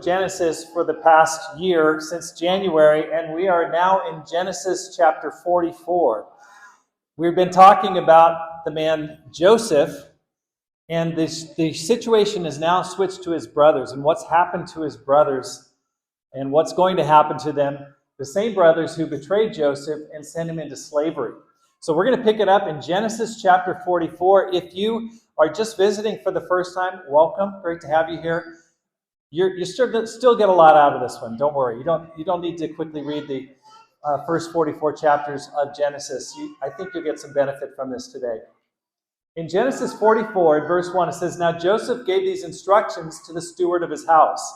Genesis for the past year, since January, and we are now in Genesis chapter 44. We've been talking about the man Joseph, and the situation is now switched to his brothers, and what's happened to his brothers, and what's going to happen to them, the same brothers who betrayed Joseph and sent him into slavery. So we're going to pick it up in Genesis chapter 44. If you are just visiting for the first time, welcome. Great to have you here. You still get a lot out of this one. Don't worry. You don't need to quickly read the first 44 chapters of Genesis. I think you'll get some benefit from this today. In Genesis 44, in verse 1, it says, "Now Joseph gave these instructions to the steward of his house.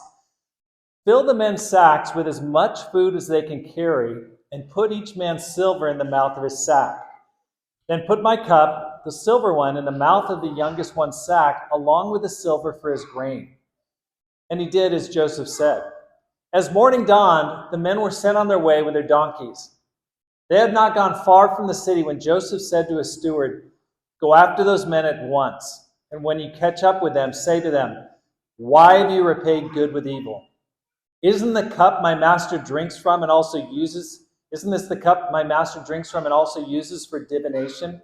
Fill the men's sacks with as much food as they can carry, and put each man's silver in the mouth of his sack. Then put my cup, the silver one, in the mouth of the youngest one's sack, along with the silver for his grain." And he did as Joseph said. As morning dawned, the men were sent on their way with their donkeys. They had not gone far from the city when Joseph said to his steward, "Go after those men at once, and when you catch up with them, say to them, 'Why have you repaid good with evil? Isn't this the cup my master drinks from and also uses for divination?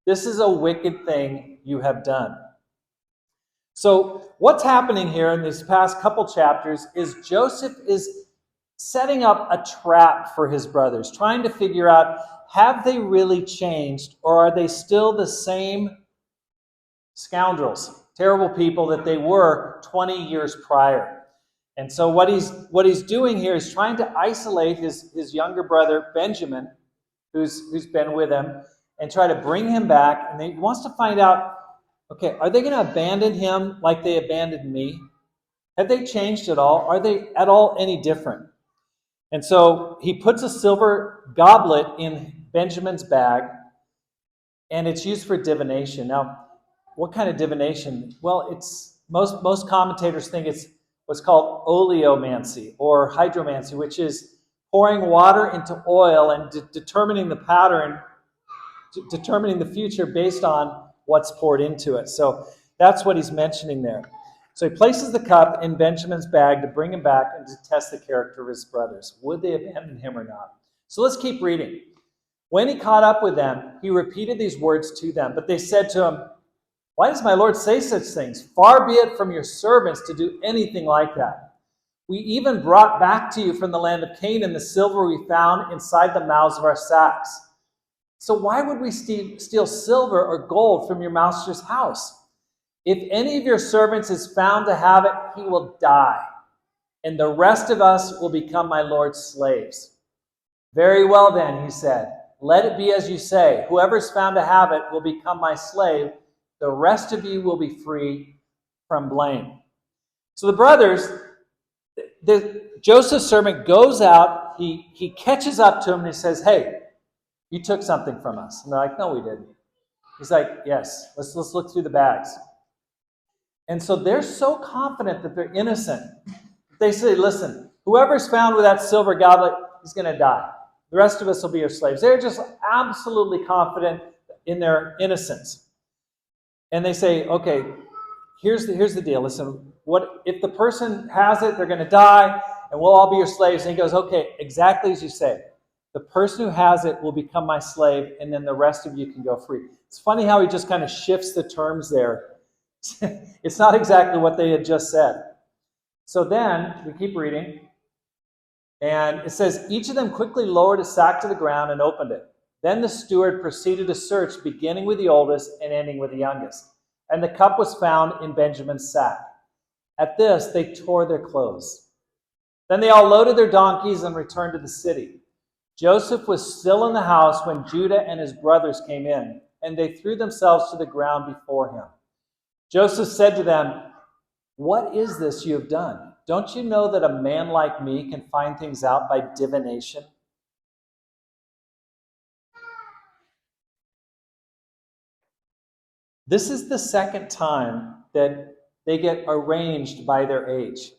This is a wicked thing you have done.'" So what's happening here in these past couple chapters is Joseph is setting up a trap for his brothers, trying to figure out, have they really changed, or are they still the same scoundrels, terrible people that they were 20 years prior? And so what he's doing here is trying to isolate his younger brother Benjamin, who's been with him, and try to bring him back. And he wants to find out, okay, are they going to abandon him like they abandoned me? Have they changed at all? Are they at all any different? And so he puts a silver goblet in Benjamin's bag, and it's used for divination. Now, what kind of divination? Well, it's most commentators think it's what's called oleomancy or hydromancy, which is pouring water into oil and determining the pattern, determining the future based on what's poured into it. So that's what he's mentioning there. So he places the cup in Benjamin's bag to bring him back and to test the character of his brothers. Would they abandon him or not? So let's keep reading. When he caught up with them, he repeated these words to them. But they said to him, "Why does my Lord say such things? Far be it from your servants to do anything like that. We even brought back to you from the land of Canaan the silver we found inside the mouths of our sacks. So why would we steal silver or gold from your master's house? If any of your servants is found to have it, he will die, and the rest of us will become my Lord's slaves." "Very well then," he said, "let it be as you say. Whoever is found to have it will become my slave. The rest of you will be free from blame." So the brothers, Joseph's servant goes out, he catches up to him and he says, "Hey, you took something from us." And they're like, "No, we didn't." He's like, "Yes, let's look through the bags." And so they're so confident that they're innocent. They say, "Listen, whoever's found with that silver goblet, he's going to die. The rest of us will be your slaves." They're just absolutely confident in their innocence. And they say, "Okay, here's the deal. Listen, what if the person has it, they're going to die, and we'll all be your slaves." And he goes, "Okay, exactly as you say. The person who has it will become my slave, and then the rest of you can go free." It's funny how he just kind of shifts the terms there. It's not exactly what they had just said. So then, we keep reading, and it says, "Each of them quickly lowered a sack to the ground and opened it. Then the steward proceeded to search, beginning with the oldest and ending with the youngest. And the cup was found in Benjamin's sack. At this, they tore their clothes. Then they all loaded their donkeys and returned to the city. Joseph was still in the house when Judah and his brothers came in, and they threw themselves to the ground before him. Joseph said to them, 'What is this you have done? Don't you know that a man like me can find things out by divination?' This is the second time that they get arranged by their age.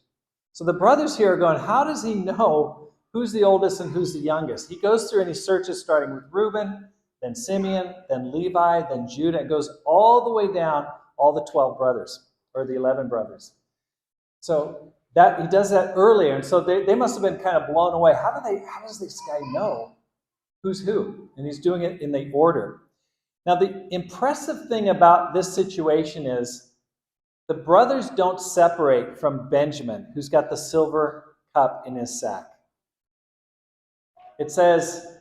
So the brothers here are going, how does he know who's the oldest and who's the youngest? He goes through and he searches starting with Reuben, then Simeon, then Levi, then Judah. It goes all the way down, all the 12 brothers, or the 11 brothers. So That he does that earlier, and so they must have been kind of blown away. How does this guy know who's who? And he's doing it in the order. Now, the impressive thing about this situation is the brothers don't separate from Benjamin, who's got the silver cup in his sack. It says,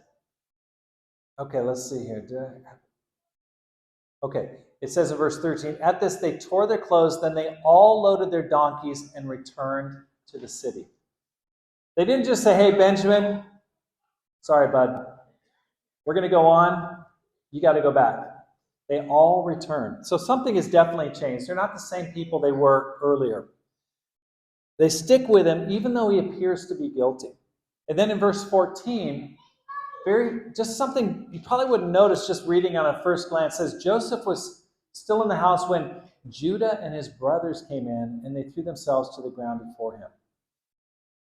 okay, let's see here. Okay, it says in verse 13, at this they tore their clothes, then they all loaded their donkeys and returned to the city. They didn't just say, hey, Benjamin, sorry, bud, we're going to go on. You got to go back. They all returned. So something has definitely changed. They're not the same people they were earlier. They stick with him even though he appears to be guilty. And then in verse 14, just something you probably wouldn't notice just reading on a first glance, says Joseph was still in the house when Judah and his brothers came in and they threw themselves to the ground before him.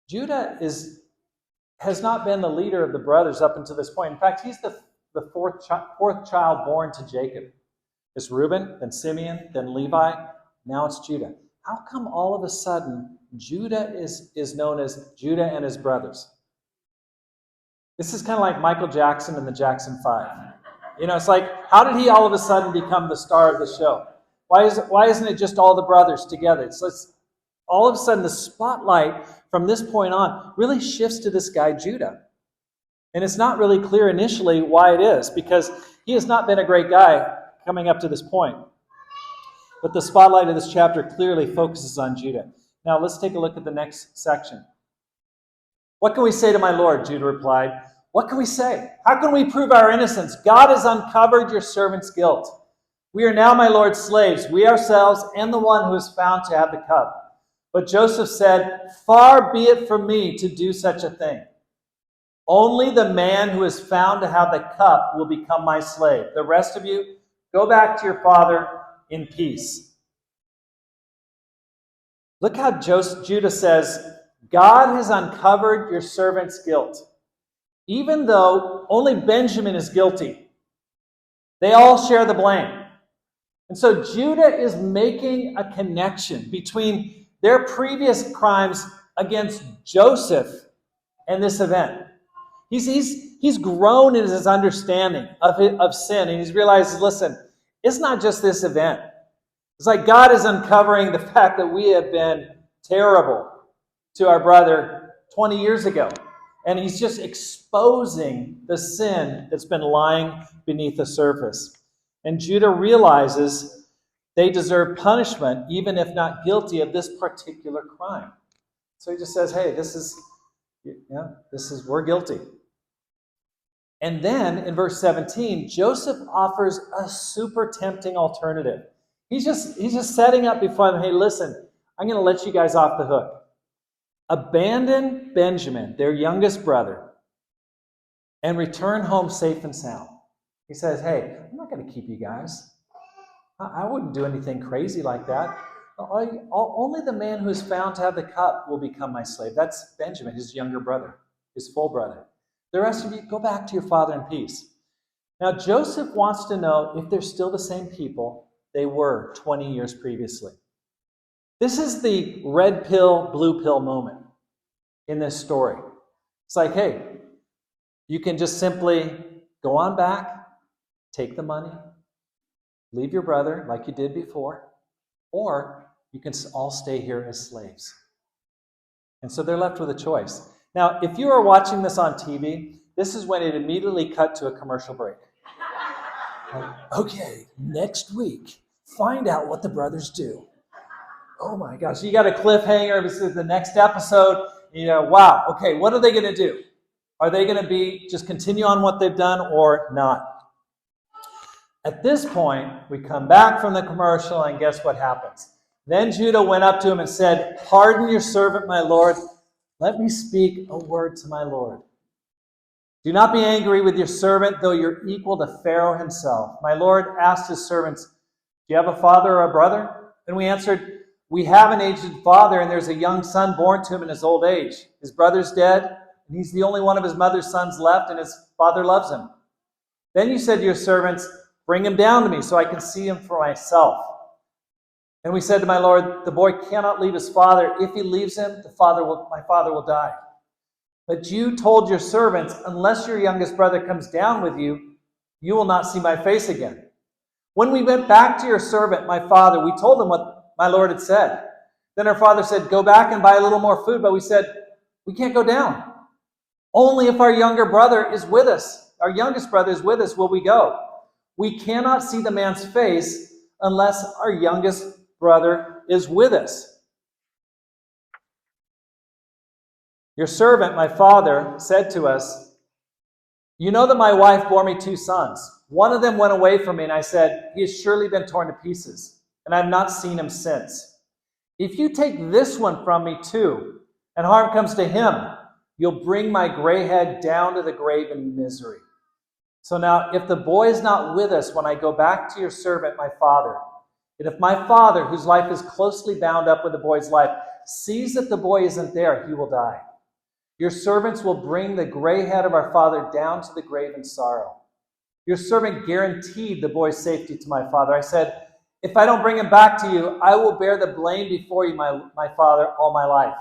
Judah has not been the leader of the brothers up until this point. In fact, he's the fourth child born to Jacob. It's Reuben, then Simeon, then Levi. Now it's Judah. How come all of a sudden Judah is known as Judah and his brothers? This is kind of like Michael Jackson and the Jackson 5. It's like, how did he all of a sudden become the star of the show? Why isn't it just all the brothers together? It's all of a sudden the spotlight from this point on really shifts to this guy Judah. And it's not really clear initially why it is, because he has not been a great guy coming up to this point. But the spotlight of this chapter clearly focuses on Judah. Now let's take a look at the next section. What can we say to my Lord? Judah replied. What can we say? How can we prove our innocence? God has uncovered your servant's guilt. We are now my Lord's slaves, we ourselves and the one who is found to have the cup. But Joseph said, far be it from me to do such a thing. Only the man who is found to have the cup will become my slave. The rest of you, go back to your father in peace. Look how Judah says, God has uncovered your servant's guilt. Even though only Benjamin is guilty, they all share the blame. And so Judah is making a connection between their previous crimes against Joseph and this event. He's grown in his understanding of sin, and he's realized, listen, it's not just this event. It's like God is uncovering the fact that we have been terrible to our brother 20 years ago. And he's just exposing the sin that's been lying beneath the surface. And Judah realizes they deserve punishment, even if not guilty of this particular crime. So he just says, hey, we're guilty. And then in verse 17, Joseph offers a super tempting alternative. He's just setting up before them, hey, listen, I'm going to let you guys off the hook. Abandon Benjamin, their youngest brother, and return home safe and sound. He says, hey, I'm not going to keep you guys. I wouldn't do anything crazy like that. Only the man who is found to have the cup will become my slave. That's Benjamin, his younger brother, his full brother. The rest of you, go back to your father in peace. Now, Joseph wants to know if they're still the same people they were 20 years previously. This is the red pill, blue pill moment in this story. It's like, hey, you can just simply go on back, take the money, leave your brother like you did before, or you can all stay here as slaves. And so they're left with a choice. Now, if you are watching this on TV, this is when it immediately cut to a commercial break. Okay, next week, find out what the brothers do. Oh my gosh, you got a cliffhanger. This is the next episode. Wow, okay, what are they going to do? Are they going to just continue on what they've done or not? At this point, we come back from the commercial, and guess what happens? Then Judah went up to him and said, pardon your servant, my lord. Let me speak a word to my lord. Do not be angry with your servant, though you're equal to Pharaoh himself. My lord asked his servants, do you have a father or a brother? And we answered, we have an aged father, and there's a young son born to him in his old age. His brother's dead, and he's the only one of his mother's sons left, and his father loves him. Then you said to your servants, bring him down to me so I can see him for myself. And we said to my Lord, the boy cannot leave his father. If he leaves him, my father will die. But you told your servants, unless your youngest brother comes down with you, you will not see my face again. When we went back to your servant, my father, we told him what my Lord had said. Then our father said, go back and buy a little more food. But we said, we can't go down. Only if our younger brother is with us, our youngest brother is with us, will we go. We cannot see the man's face unless our youngest brother is with us. Your servant, my father, said to us, you know that my wife bore me 2 sons. One of them went away from me, and I said, he has surely been torn to pieces, and I have not seen him since. If you take this one from me too, and harm comes to him, you'll bring my gray head down to the grave in misery. So now, if the boy is not with us when I go back to your servant, my father, and if my father, whose life is closely bound up with the boy's life, sees that the boy isn't there, he will die. Your servants will bring the gray head of our father down to the grave in sorrow. Your servant guaranteed the boy's safety to my father. I said, if I don't bring him back to you, I will bear the blame before you, my father, all my life.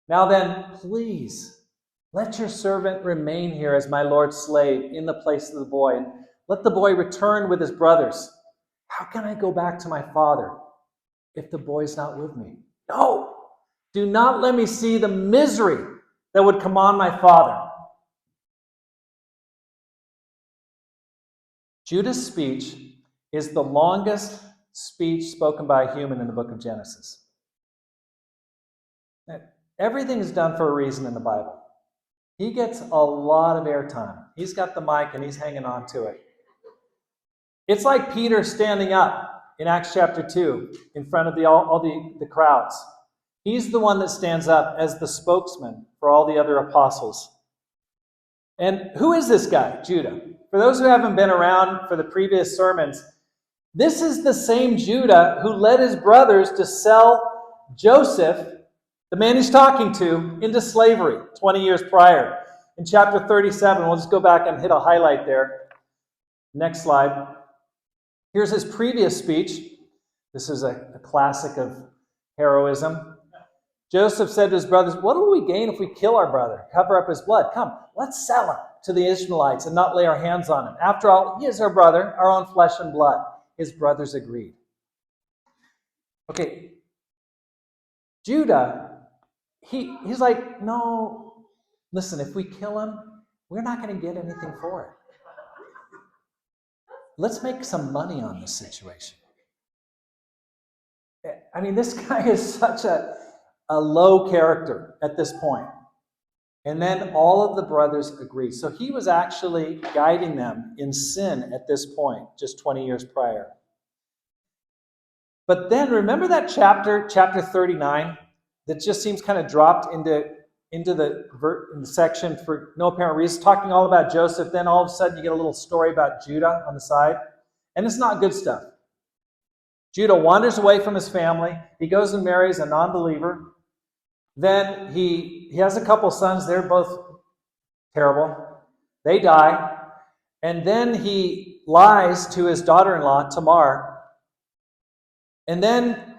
Now then, please, let your servant remain here as my Lord's slave in the place of the boy, and let the boy return with his brothers. How can I go back to my father if the boy's not with me? No, do not let me see the misery that would come on my father. Judah's speech is the longest speech spoken by a human in the book of Genesis. Everything is done for a reason in the Bible. He gets a lot of airtime. He's got the mic and he's hanging on to it. It's like Peter standing up in Acts chapter 2 in front of all the crowds. He's the one that stands up as the spokesman for all the other apostles. And who is this guy, Judah? For those who haven't been around for the previous sermons, this is the same Judah who led his brothers to sell Joseph, the man he's talking to, into slavery 20 years prior. In chapter 37, we'll just go back and hit a highlight there. Next slide. Here's his previous speech. This is a classic of heroism. Joseph said to his brothers, what will we gain if we kill our brother, cover up his blood? Come, let's sell him to the Ishmaelites and not lay our hands on him. After all, he is our brother, our own flesh and blood. His brothers agreed. Okay, Judah, he's like, no, listen, if we kill him, we're not going to get anything for it. Let's make some money on this situation. I mean, this guy is such a low character at this point. And then all of the brothers agree. So he was actually guiding them in sin at this point, just 20 years prior. But then remember that chapter 39, that just seems kind of dropped into the section for no apparent reason, talking all about Joseph. Then all of a sudden you get a little story about Judah on the side. And it's not good stuff. Judah wanders away from his family. He goes and marries a non-believer. Then he has a couple sons. They're both terrible. They die. And then he lies to his daughter-in-law, Tamar. And then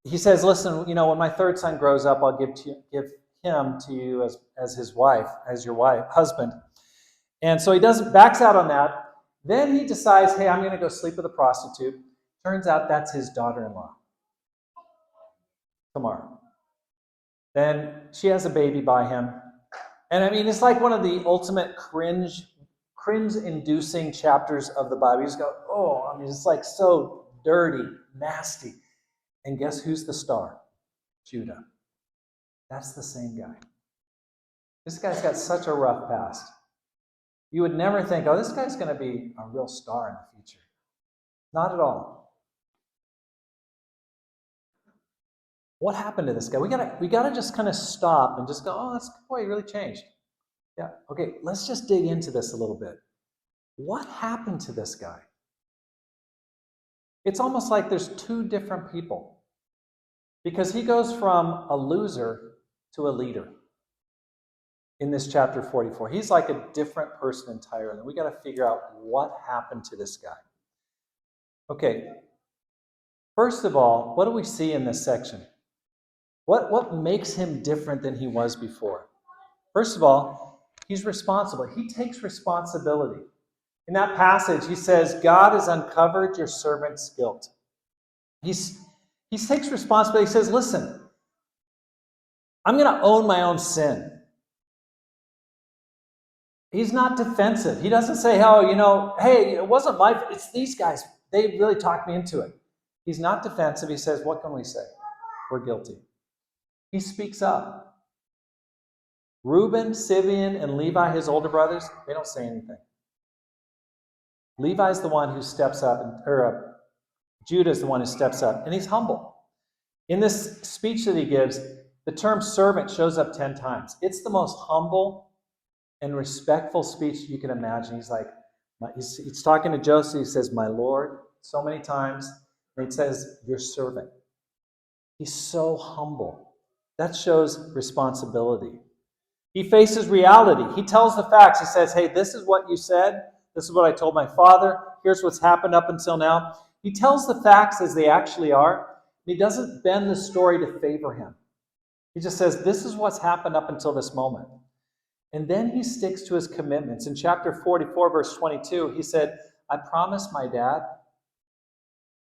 he says, listen, when my third son grows up, I'll give him to you as his wife, as your husband. And so he backs out on that. Then he decides, hey, I'm going to go sleep with a prostitute. Turns out that's his daughter-in-law, Tamar. Then she has a baby by him. And I mean, it's like one of the ultimate cringe-inducing chapters of the Bible. You just go, oh, I mean, it's like so dirty, nasty. And guess who's the star? Judah. That's the same guy. This guy's got such a rough past. You would never think, oh, this guy's going to be a real star in the future. Not at all. What happened to this guy? We gotta just kind of stop and just go, oh, boy, he really changed. Yeah, okay, let's just dig into this a little bit. What happened to this guy? It's almost like there's 2 different people. Because he goes from a loser to a leader in this chapter 44. He's like a different person entirely. We got to figure out what happened to this guy. Okay, First of all, what do we see in this section? What makes him different than he was before? First of all, he's responsible. He takes responsibility. In that passage, he says, God has uncovered your servant's guilt. He takes responsibility. He says, listen, I'm going to own my own sin. He's not defensive. He doesn't say, oh, hey, it wasn't my fault. It's these guys. They really talked me into it. He's not defensive. He says, what can we say? We're guilty. He speaks up. Reuben, Simeon, and Levi, his older brothers, they don't say anything. Levi's the one who steps up, or Judah's the one who steps up, and he's humble. In this speech that he gives, the term servant shows up 10 times. It's the most humble and respectful speech you can imagine. He's like, he's talking to Joseph. He says, my Lord, so many times. And he says, your servant. He's so humble. That shows responsibility. He faces reality. He tells the facts. He says, hey, this is what you said. This is what I told my father. Here's what's happened up until now. He tells the facts as they actually are. He doesn't bend the story to favor him. He just says, this is what's happened up until this moment. And then he sticks to his commitments. In chapter 44, verse 22, he said, I promised my dad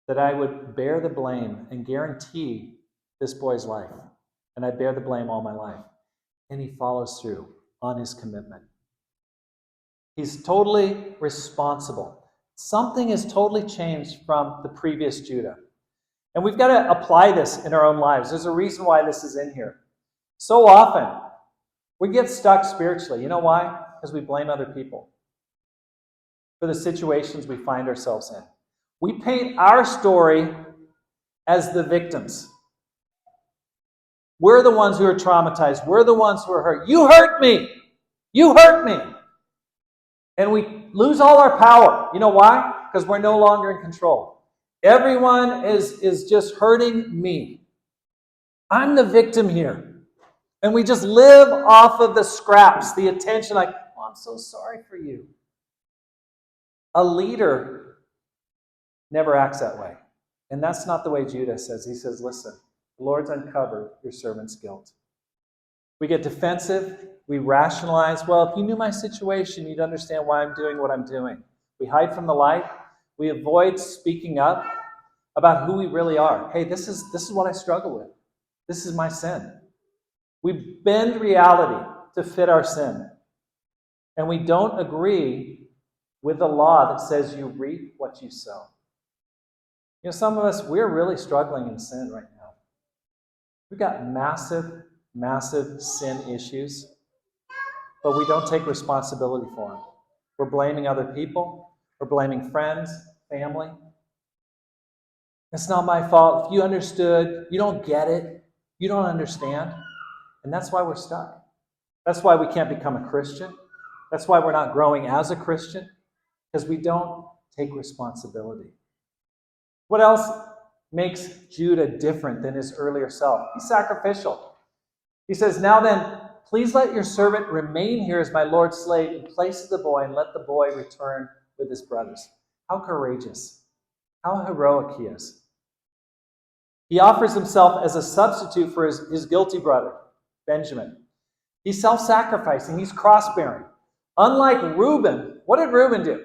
that I would bear the blame and guarantee this boy's life. And I bear the blame all my life. And he follows through on his commitment. He's totally responsible. Something has totally changed from the previous Judah. And we've got to apply this in our own lives. There's a reason why this is in here. So often, we get stuck spiritually. You know why? Because we blame other people for the situations we find ourselves in. We paint our story as the victims. We're the ones who are traumatized. We're the ones who are hurt. You hurt me. You hurt me. And we lose all our power. You know why? Because we're no longer in control. Everyone is just hurting me. I'm the victim here. And we just live off of the scraps, the attention, like, oh, I'm so sorry for you. A leader never acts that way. And that's not the way Judah says. He says, listen, the Lord's uncovered your servant's guilt. We get defensive. We rationalize, well, if you knew my situation, you'd understand why I'm doing what I'm doing. We hide from the light. We avoid speaking up about who we really are. Hey, this is what I struggle with. This is my sin. We bend reality to fit our sin. And we don't agree with the law that says you reap what you sow. You know, some of us, we're really struggling in sin right now. We've got massive, massive sin issues, but we don't take responsibility for them. We're blaming other people. We're blaming friends, family. It's not my fault. If you understood, you don't get it. You don't understand. And that's why we're stuck. That's why we can't become a Christian. That's why we're not growing as a Christian, because we don't take responsibility. What else makes Judah different than his earlier self? He's sacrificial. He says, now then, please let your servant remain here as my Lord's slave in place of the boy, and let the boy return with his brothers. How courageous. How heroic he is. He offers himself as a substitute for his guilty brother, Benjamin. He's self-sacrificing. He's cross-bearing. Unlike Reuben, what did Reuben do?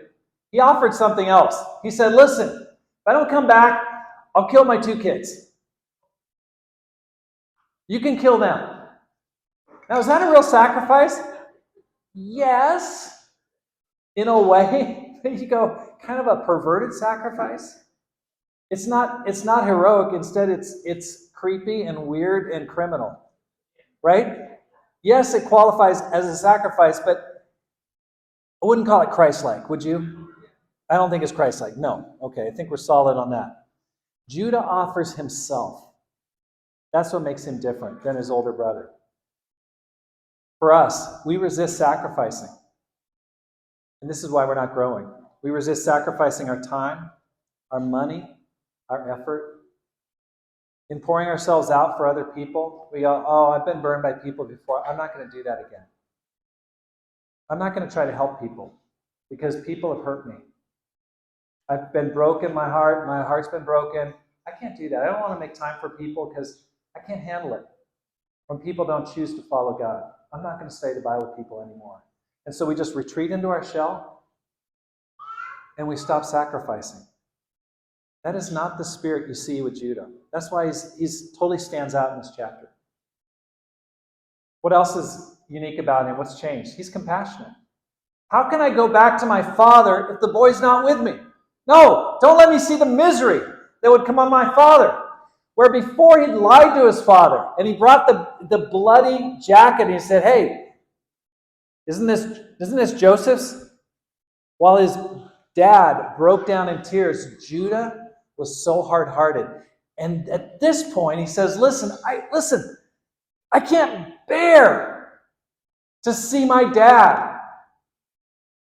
He offered something else. He said, listen, if I don't come back, I'll kill my 2 kids. You can kill them. Now, is that a real sacrifice? Yes. In a way, you go, kind of a perverted sacrifice. It's not heroic. Instead, it's creepy and weird and criminal. Right? Yes, it qualifies as a sacrifice, but I wouldn't call it Christ-like, would you? I don't think it's Christ-like. No. Okay, I think we're solid on that. Judah offers himself. That's what makes him different than his older brother. For us, we resist sacrificing. And this is why we're not growing. We resist sacrificing our time, our money, our effort. In pouring ourselves out for other people, we go, oh, I've been burned by people before. I'm not going to do that again. I'm not going to try to help people because people have hurt me. I've been broken, my heart's been broken. I can't do that. I don't want to make time for people because I can't handle it. When people don't choose to follow God, I'm not going to stay to buy with people anymore. And so we just retreat into our shell and we stop sacrificing. That is not the spirit you see with Judah. That's why he's totally stands out in this chapter. What else is unique about him? What's changed? He's compassionate. How can I go back to my father if the boy's not with me? No, don't let me see the misery that would come on my father. Where before he'd lied to his father and he brought the bloody jacket and he said, hey, isn't this Joseph's? While his dad broke down in tears, Judah was so hard-hearted. And at this point, he says, listen, I can't bear to see my dad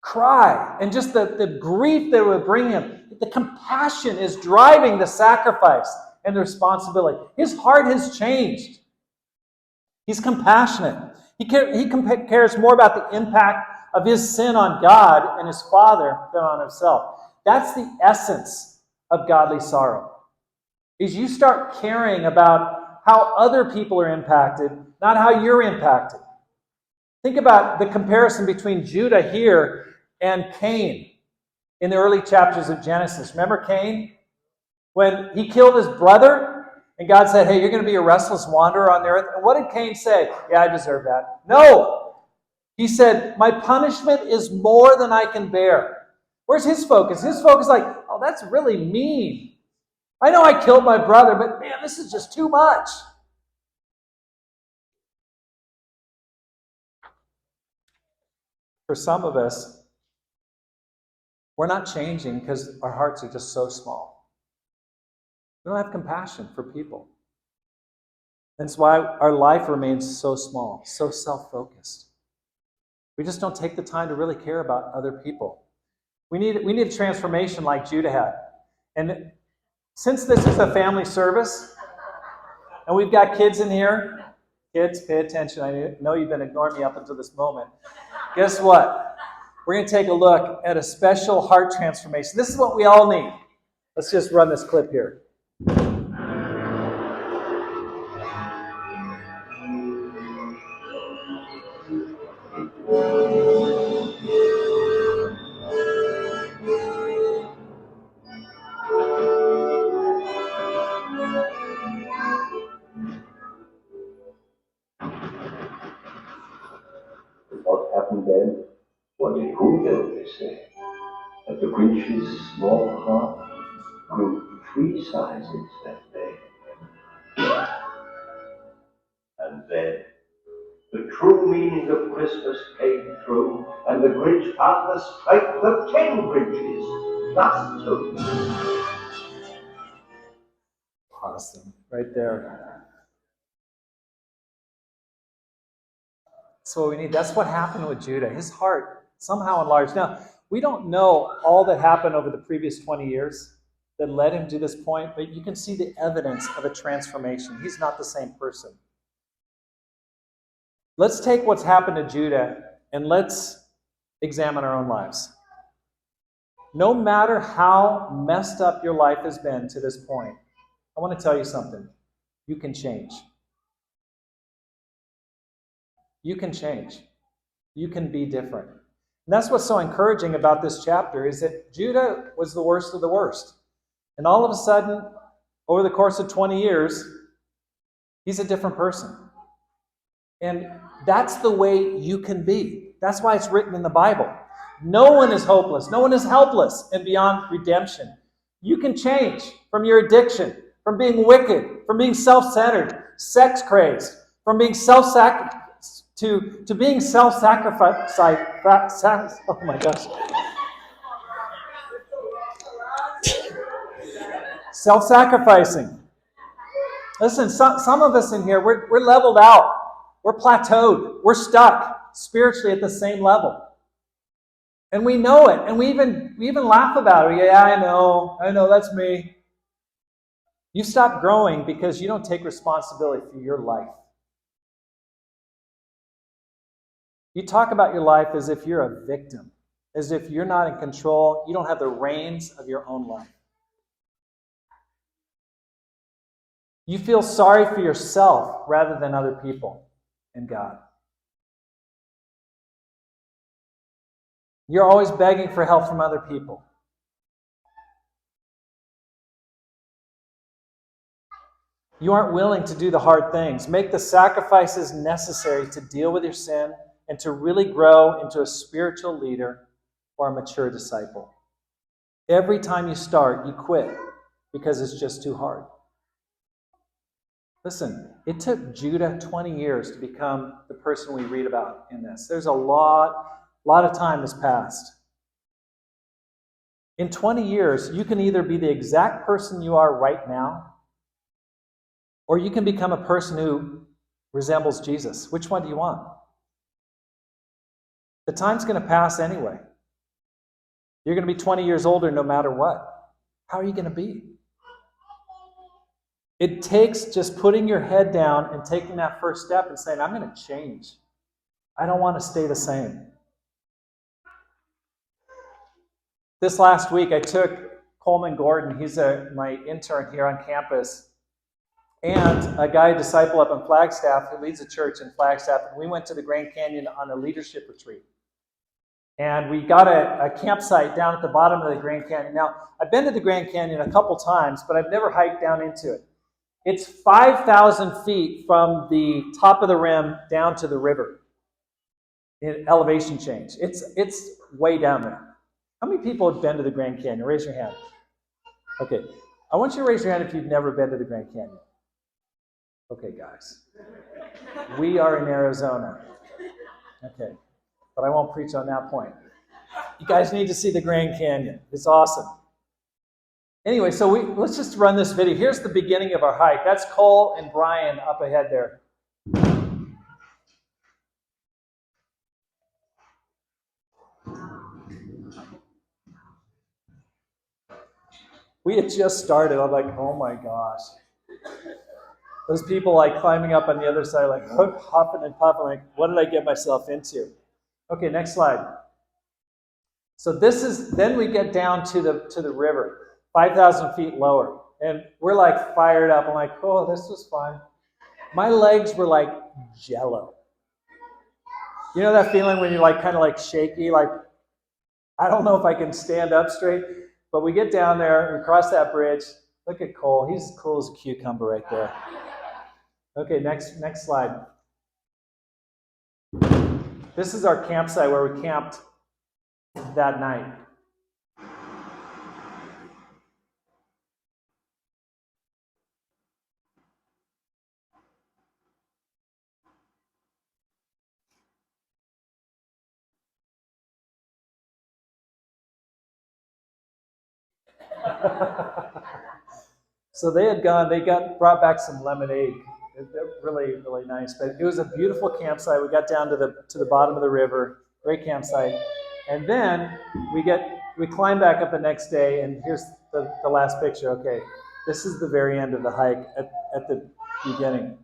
cry. And just the grief that would bring him. The compassion is driving the sacrifice and the responsibility. His heart has changed. He's compassionate. He cares more about the impact of his sin on God and his father than on himself. That's the essence of godly sorrow. Is you start caring about how other people are impacted, not how you're impacted. Think about the comparison between Judah here and Cain in the early chapters of Genesis. Remember Cain? When he killed his brother, and God said, hey, you're going to be a restless wanderer on the earth. And what did Cain say? Yeah, I deserve that. No! He said, my punishment is more than I can bear. Where's his focus? His focus is like, oh, that's really mean. I know I killed my brother, but man, this is just too much. For some of us, we're not changing because our hearts are just so small. We don't have compassion for people. That's why our life remains so small, so self-focused. We just don't take the time to really care about other people. We need a transformation like Judah had. And since this is a family service, and we've got kids in here, kids, pay attention. I know you've been ignoring me up until this moment. Guess what? We're going to take a look at a special heart transformation. This is what we all need. Let's just run this clip here. What happened then? What did who then, they say? That the Grinch's small heart grew 3 sizes that day. And then the true meaning of Christmas came through, and the Grinch found the strength of 10 Grinches, plus 2. Awesome. Right there. That's what we need. That's what happened with Judah. His heart somehow enlarged. Now, we don't know all that happened over the previous 20 years that led him to this point, but you can see the evidence of a transformation. He's not the same person. Let's take what's happened to Judah and let's examine our own lives. No matter how messed up your life has been to this point, I want to tell you something. You can change. You can change. You can be different. And that's what's so encouraging about this chapter is that Judah was the worst of the worst. And all of a sudden, over the course of 20 years, he's a different person. And that's the way you can be. That's why it's written in the Bible. No one is hopeless. No one is helpless and beyond redemption. You can change from your addiction, from being wicked, from being self-centered, sex-crazed, from being self-sacrificed, to being self-sacrifice. Oh my gosh. Self-sacrificing. Listen, some of us in here, we're leveled out. We're plateaued. We're stuck spiritually at the same level. And we know it. And we even laugh about it. Yeah, I know, that's me. You stop growing because you don't take responsibility for your life. You talk about your life as if you're a victim, as if you're not in control. You don't have the reins of your own life. You feel sorry for yourself rather than other people and God. You're always begging for help from other people. You aren't willing to do the hard things. Make the sacrifices necessary to deal with your sin and to really grow into a spiritual leader or a mature disciple. Every time you start, you quit because it's just too hard. Listen, it took Judah 20 years to become the person we read about in this. There's a lot of time has passed. In 20 years, you can either be the exact person you are right now, or you can become a person who resembles Jesus. Which one do you want? The time's going to pass anyway. You're going to be 20 years older no matter what. How are you going to be? It takes just putting your head down and taking that first step and saying, I'm going to change. I don't want to stay the same. This last week, I took Coleman Gordon, he's my intern here on campus, and a guy, a disciple up in Flagstaff, who leads a church in Flagstaff, and we went to the Grand Canyon on a leadership retreat. And we got a campsite down at the bottom of the Grand Canyon. Now, I've been to the Grand Canyon a couple times, but I've never hiked down into it. It's 5,000 feet from the top of the rim down to the river in elevation change. It's way down there. How many people have been to the Grand Canyon? Raise your hand. Okay. I want you to raise your hand if you've never been to the Grand Canyon. Okay, guys. We are in Arizona. Okay. But I won't preach on that point. You guys need to see the Grand Canyon. It's awesome. Anyway, so let's just run this video. Here's the beginning of our hike. That's Cole and Brian up ahead there. We had just started. I'm like, oh my gosh. Those people like climbing up on the other side, like hopping and puffing, like, what did I get myself into? Okay, next slide. So then we get down to the river, 5,000 feet lower. And we're like fired up. I'm like, oh, this was fun. My legs were like jello. You know that feeling when you're like kind of like shaky, like, I don't know if I can stand up straight. But we get down there, we cross that bridge. Look at Cole. He's cool as a cucumber right there. Okay, next slide. This is our campsite where we camped that night. So they brought back some lemonade. They're really, really nice. But it was a beautiful campsite. We got down to the bottom of the river. Great campsite. And then we climbed back up the next day, and here's the last picture. Okay, this is the very end of the hike at the beginning.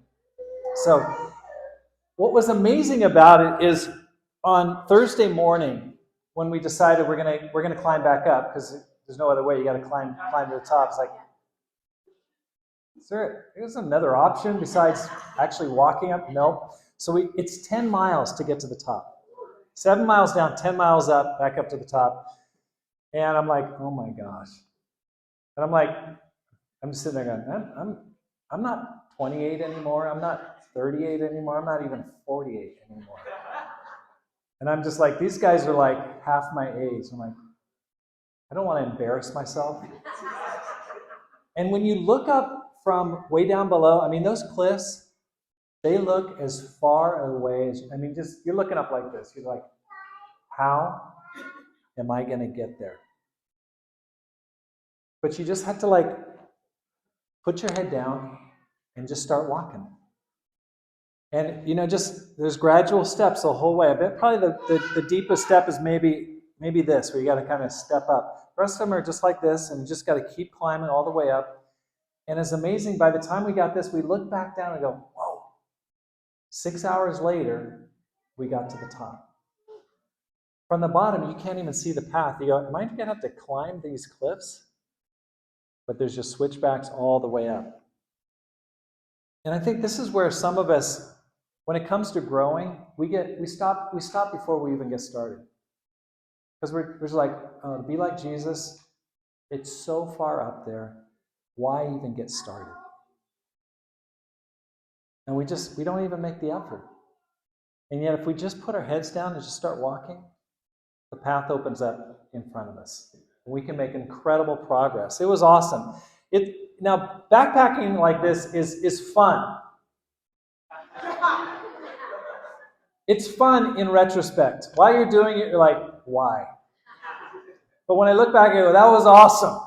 So what was amazing about it is on Thursday morning when we decided we're gonna climb back up, because there's no other way, you got to climb to the top. It's like, there's another option besides actually walking up? Nope. So it's 10 miles to get to the top. 7 miles down, 10 miles up, back up to the top. And I'm like, oh my gosh. And I'm just sitting there going, I'm not 28 anymore. I'm not 38 anymore. I'm not even 48 anymore. And I'm just like, these guys are like half my age. I'm like, I don't want to embarrass myself. And when you look up from way down below, I mean, those cliffs, they look as far away as, just, you're looking up like this. You're like, how am I going to get there? But you just have to like, put your head down and just start walking. And, there's gradual steps the whole way. I bet probably the deepest step is maybe this, where you got to kind of step up. The rest of them are just like this, and you just got to keep climbing all the way up. And it's amazing, by the time we got this, we look back down and go, whoa. 6 hours later, we got to the top. From the bottom, you can't even see the path. You go, am I going to have to climb these cliffs? But there's just switchbacks all the way up. And I think this is where some of us, when it comes to growing, we stop before we even get started. Because we're just like, to be like Jesus, it's so far up there. Why even get started? And we don't even make the effort. And yet if we just put our heads down and just start walking, the path opens up in front of us. We can make incredible progress. It was awesome. Now, backpacking like this is fun. It's fun in retrospect. While you're doing it, you're like, why? But when I look back, I go, that was awesome.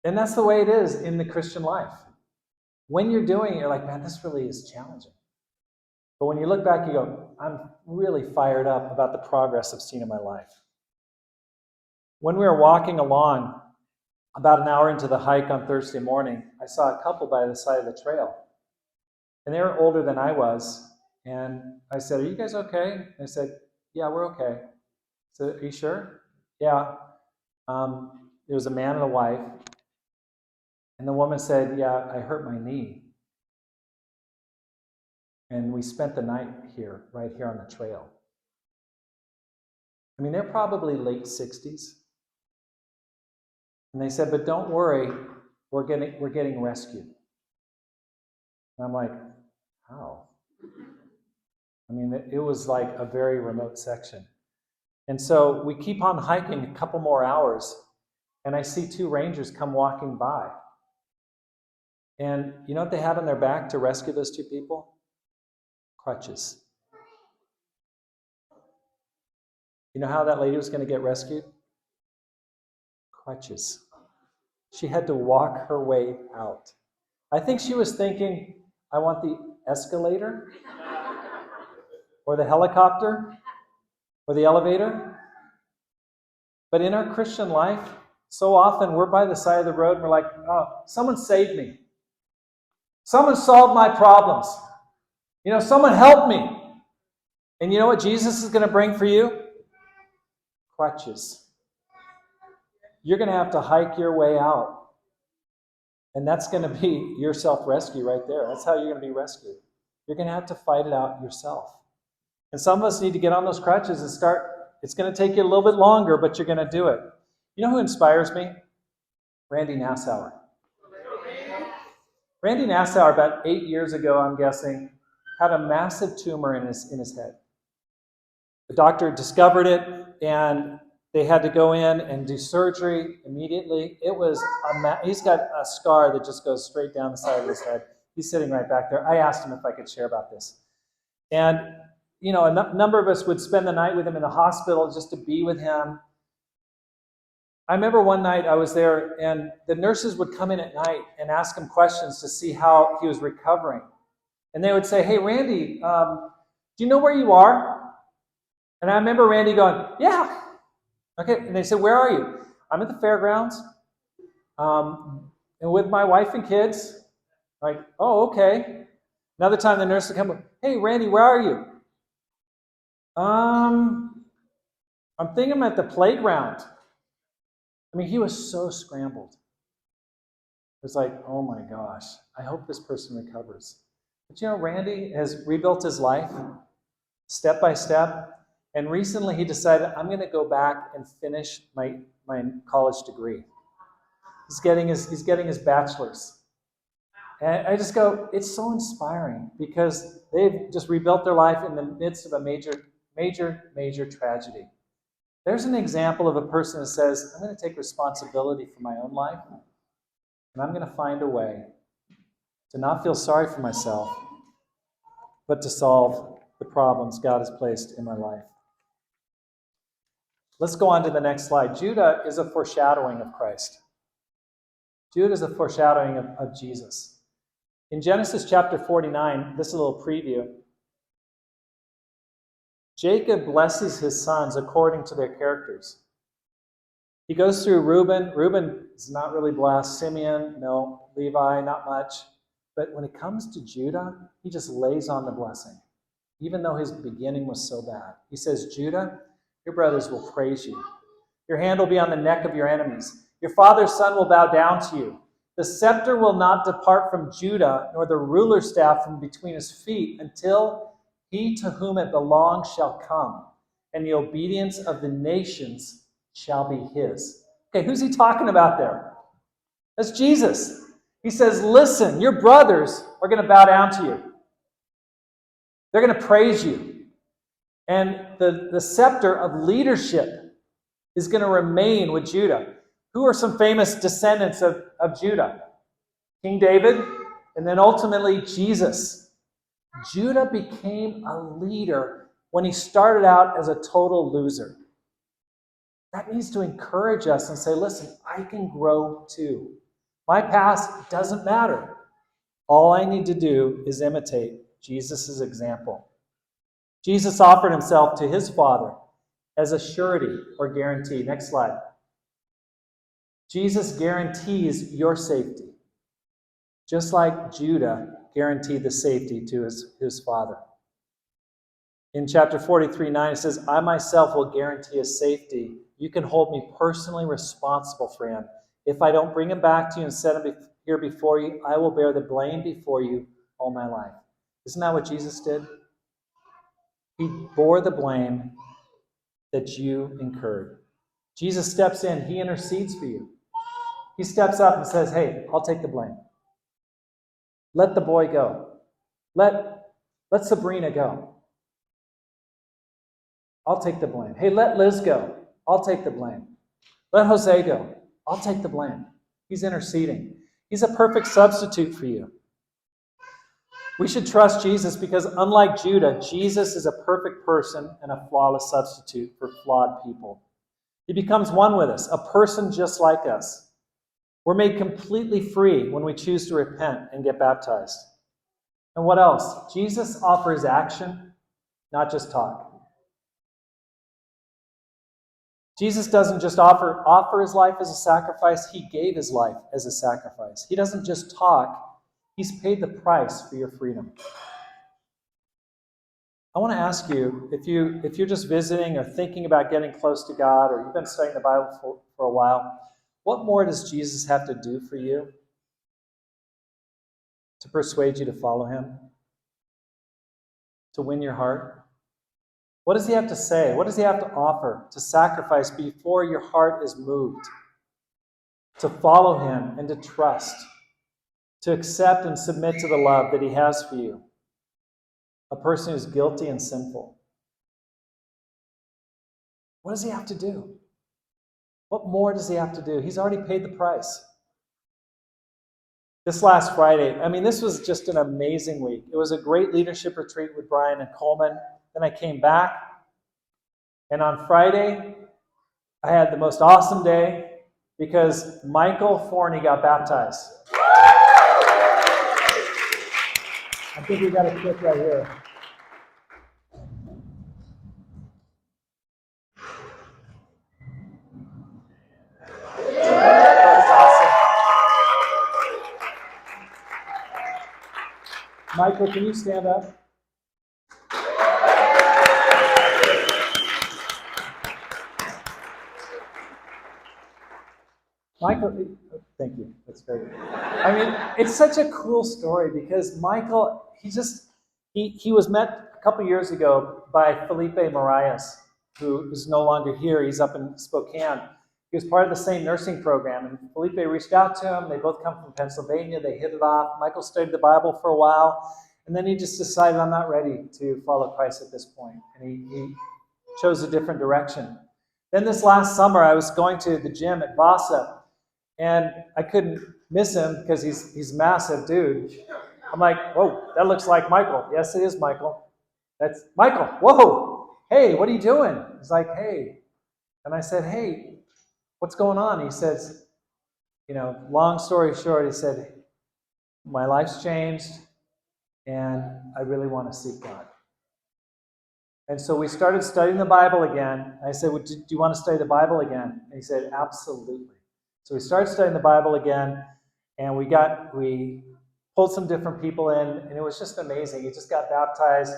And that's the way it is in the Christian life. When you're doing it, you're like, man, this really is challenging. But when you look back, you go, I'm really fired up about the progress I've seen in my life. When we were walking along, about an hour into the hike on Thursday morning, I saw a couple by the side of the trail. And they were older than I was. And I said, are you guys okay? And they said, yeah, we're okay. I said, are you sure? Yeah. It was a man and a wife. And the woman said, yeah, I hurt my knee. And we spent the night here, right here on the trail. I mean, they're probably late 60s. And they said, but don't worry, we're getting rescued. And I'm like, how? I mean, it was like a very remote section. And so we keep on hiking a couple more hours, and I see two rangers come walking by. And you know what they had on their back to rescue those two people? Crutches. You know how that lady was going to get rescued? Crutches. She had to walk her way out. I think she was thinking, I want the escalator, or the helicopter, or the elevator. But in our Christian life, so often we're by the side of the road and we're like, oh, someone saved me. Someone solved my problems. Someone helped me. And you know what Jesus is going to bring for you? Crutches. You're going to have to hike your way out. And that's going to be your self-rescue right there. That's how you're going to be rescued. You're going to have to fight it out yourself. And some of us need to get on those crutches and start. It's going to take you a little bit longer, but you're going to do it. You know who inspires me? Randy Nassauer. Randy Nassauer, about 8 years ago, I'm guessing, had a massive tumor in his head. The doctor discovered it, and they had to go in and do surgery immediately. He's got a scar that just goes straight down the side of his head. He's sitting right back there. I asked him if I could share about this. And, a number of us would spend the night with him in the hospital just to be with him. I remember one night I was there, and the nurses would come in at night and ask him questions to see how he was recovering. And they would say, hey, Randy, do you know where you are? And I remember Randy going, yeah. Okay. And they said, where are you? I'm at the fairgrounds and with my wife and kids. Like, oh, okay. Another time the nurse would come, hey, Randy, where are you? I'm thinking I'm at the playground. I mean, he was so scrambled. It was like, oh my gosh, I hope this person recovers. But Randy has rebuilt his life step by step. And recently he decided, I'm going to go back and finish my college degree. He's getting his bachelor's. And I just go, it's so inspiring because they've just rebuilt their life in the midst of a major tragedy. There's an example of a person that says, I'm going to take responsibility for my own life, and I'm going to find a way to not feel sorry for myself, but to solve the problems God has placed in my life. Let's go on to the next slide. Judah is a foreshadowing of Christ. Judah is a foreshadowing of Jesus. In Genesis chapter 49, this is a little preview. Jacob blesses his sons according to their characters. He goes through Reuben. Reuben is not really blessed. Simeon, no. Levi, not much. But when it comes to Judah, he just lays on the blessing, even though his beginning was so bad. He says, Judah, your brothers will praise you. Your hand will be on the neck of your enemies. Your father's son will bow down to you. The scepter will not depart from Judah, nor the ruler's staff from between his feet, until he to whom it belongs shall come, and the obedience of the nations shall be his. Okay, who's he talking about there? That's Jesus. He says, listen, your brothers are going to bow down to you. They're going to praise you. And the scepter of leadership is going to remain with Judah. Who are some famous descendants of Judah? King David, and then ultimately Jesus. Judah became a leader when he started out as a total loser. That needs to encourage us and say, listen, I can grow too. My past doesn't matter. All I need to do is imitate Jesus' example. Jesus offered himself to his Father as a surety or guarantee. Next slide. Jesus guarantees your safety, just like Judah guaranteed the safety to his father. In chapter 43:9, it says, I myself will guarantee his safety. You can hold me personally responsible for him. If I don't bring him back to you and set him here before you, I will bear the blame before you all my life. Isn't that what Jesus did? He bore the blame that you incurred. Jesus steps in. He intercedes for you. He steps up and says, hey, I'll take the blame. Let the boy go. Let Sabrina go. I'll take the blame. Hey, let Liz go. I'll take the blame. Let Jose go. I'll take the blame. He's interceding. He's a perfect substitute for you. We should trust Jesus because unlike Judah, Jesus is a perfect person and a flawless substitute for flawed people. He becomes one with us, a person just like us. We're made completely free when we choose to repent and get baptized. And what else? Jesus offers action, not just talk. Jesus doesn't just offer his life as a sacrifice, he gave his life as a sacrifice. He doesn't just talk, he's paid the price for your freedom. I want to ask you, if you're just visiting or thinking about getting close to God, or you've been studying the Bible for a while, what more does Jesus have to do for you to persuade you to follow him? To win your heart? What does he have to say? What does he have to offer to sacrifice before your heart is moved? To follow him and to trust. To accept and submit to the love that he has for you. A person who's guilty and sinful. What does he have to do? What more does he have to do? He's already paid the price. This last Friday, this was just an amazing week. It was a great leadership retreat with Brian and Coleman. Then I came back, and on Friday, I had the most awesome day because Michael Forney got baptized. I think we got a clip right here. That was awesome. Michael, can you stand up? Michael, thank you. That's great. It's such a cool story because Michael, he was met a couple years ago by Felipe Marias, who is no longer here. He's up in Spokane. He was part of the same nursing program, and Felipe reached out to him. They both come from Pennsylvania. They hit it off. Michael studied the Bible for a while, and then he just decided, I'm not ready to follow Christ at this point, and he chose a different direction. Then this last summer, I was going to the gym at Vasa, and I couldn't miss him because he's a massive dude. I'm like, whoa, that looks like Michael. Yes, it is Michael. That's Michael. Whoa, hey, what are you doing? He's like, hey. And I said, hey, what's going on? He says, long story short, he said, my life's changed, and I really want to seek God. And so we started studying the Bible again. I said, well, do you want to study the Bible again? And he said, absolutely. So we started studying the Bible again, and we pulled some different people in, and it was just amazing. He just got baptized,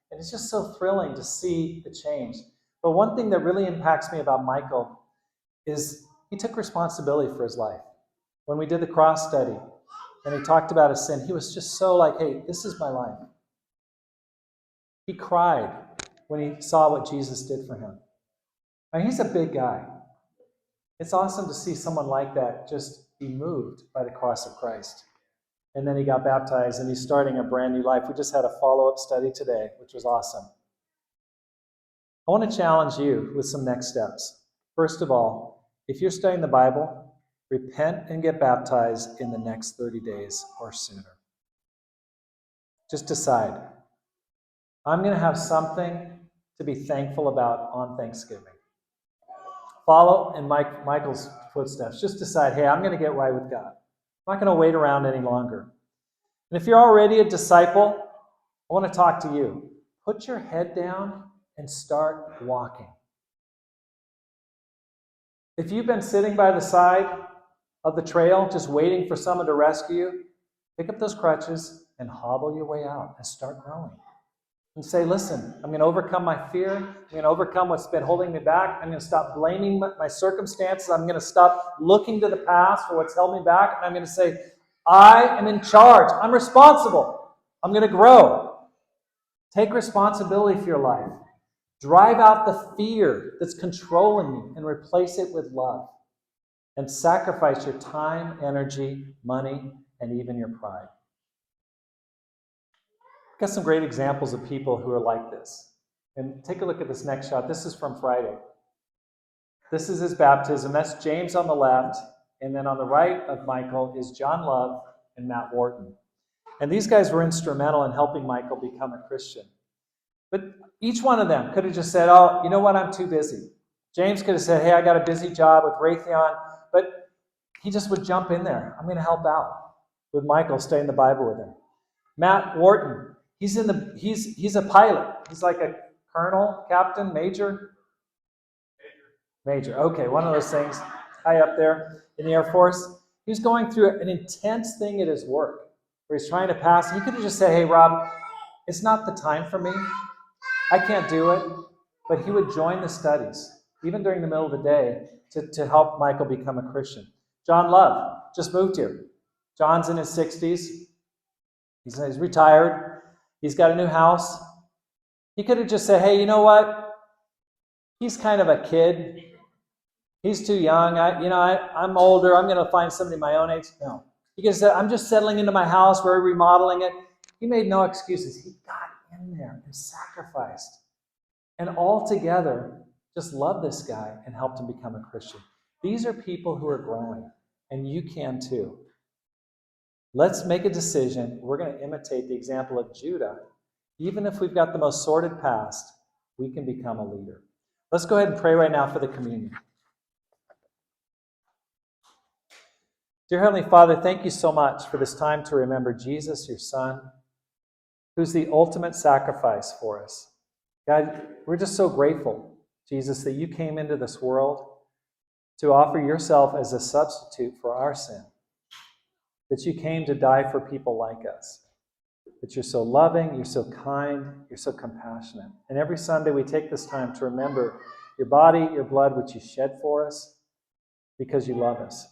and it's just so thrilling to see the change. But one thing that really impacts me about Michael is he took responsibility for his life. when we did the cross study, and he talked about his sin, he was just so like, hey, this is my life. He cried when he saw what Jesus did for him. I mean, he's a big guy. It's awesome to see someone like that just be moved by the cross of Christ. And then he got baptized, and he's starting a brand new life. We just had a follow-up study today, which was awesome. I want to challenge you with some next steps. First of all, if you're studying the Bible, repent and get baptized in the next 30 days or sooner. Just decide. I'm going to have something to be thankful about on Thanksgiving. Follow in Michael's footsteps. Just decide, hey, I'm going to get right with God. I'm not going to wait around any longer. And if you're already a disciple, I want to talk to you. Put your head down and start walking. If you've been sitting by the side of the trail just waiting for someone to rescue you, pick up those crutches and hobble your way out and start growing. And say, listen, I'm going to overcome my fear. I'm going to overcome what's been holding me back. I'm going to stop blaming my circumstances. I'm going to stop looking to the past for what's held me back. And I'm going to say, I am in charge. I'm responsible. I'm going to grow. Take responsibility for your life. Drive out the fear that's controlling you and replace it with love. And sacrifice your time, energy, money, and even your pride. Got some great examples of people who are like this. And take a look at this next shot. This is from Friday. This is his baptism. That's James on the left. And then on the right of Michael is John Love and Matt Wharton. And these guys were instrumental in helping Michael become a Christian. But each one of them could have just said, oh, you know what, I'm too busy. James could have said, hey, I got a busy job with Raytheon. But he just would jump in there. I'm going to help out with Michael, studying the Bible with him. Matt Wharton, he's a pilot. He's like a colonel, captain, major. Major. Okay, one of those things high up there in the Air Force. He was going through an intense thing at his work where he's trying to pass. He could have just said, hey, Rob, it's not the time for me. I can't do it. But he would join the studies, even during the middle of the day, to help Michael become a Christian. John Love just moved here. John's in his 60s. He's retired. He's got a new house. He could have just said, hey, you know what? He's kind of a kid. He's too young. I'm older. I'm going to find somebody my own age. No. He could have said, I'm just settling into my house. We're remodeling it. He made no excuses. He got in there and sacrificed. And all together, just loved this guy and helped him become a Christian. These are people who are growing, and you can too. Let's make a decision. We're going to imitate the example of Judah. Even if we've got the most sordid past, we can become a leader. Let's go ahead and pray right now for the communion. Dear Heavenly Father, thank you so much for this time to remember Jesus, your Son, who's the ultimate sacrifice for us. God, we're just so grateful, Jesus, that you came into this world to offer yourself as a substitute for our sin. That you came to die for people like us. That you're so loving, you're so kind, you're so compassionate. And every Sunday we take this time to remember your body, your blood, which you shed for us because you love us.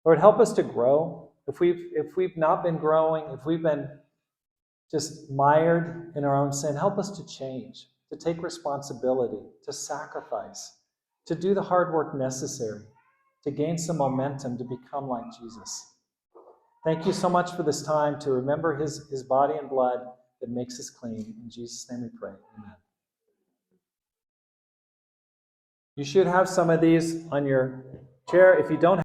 Lord, help us to grow. If we've not been growing, if we've been just mired in our own sin, help us to change, to take responsibility, to sacrifice, to do the hard work necessary, to gain some momentum to become like Jesus. Thank you so much for this time to remember his body and blood that makes us clean. In Jesus' name we pray. Amen. You should have some of these on your chair. If you don't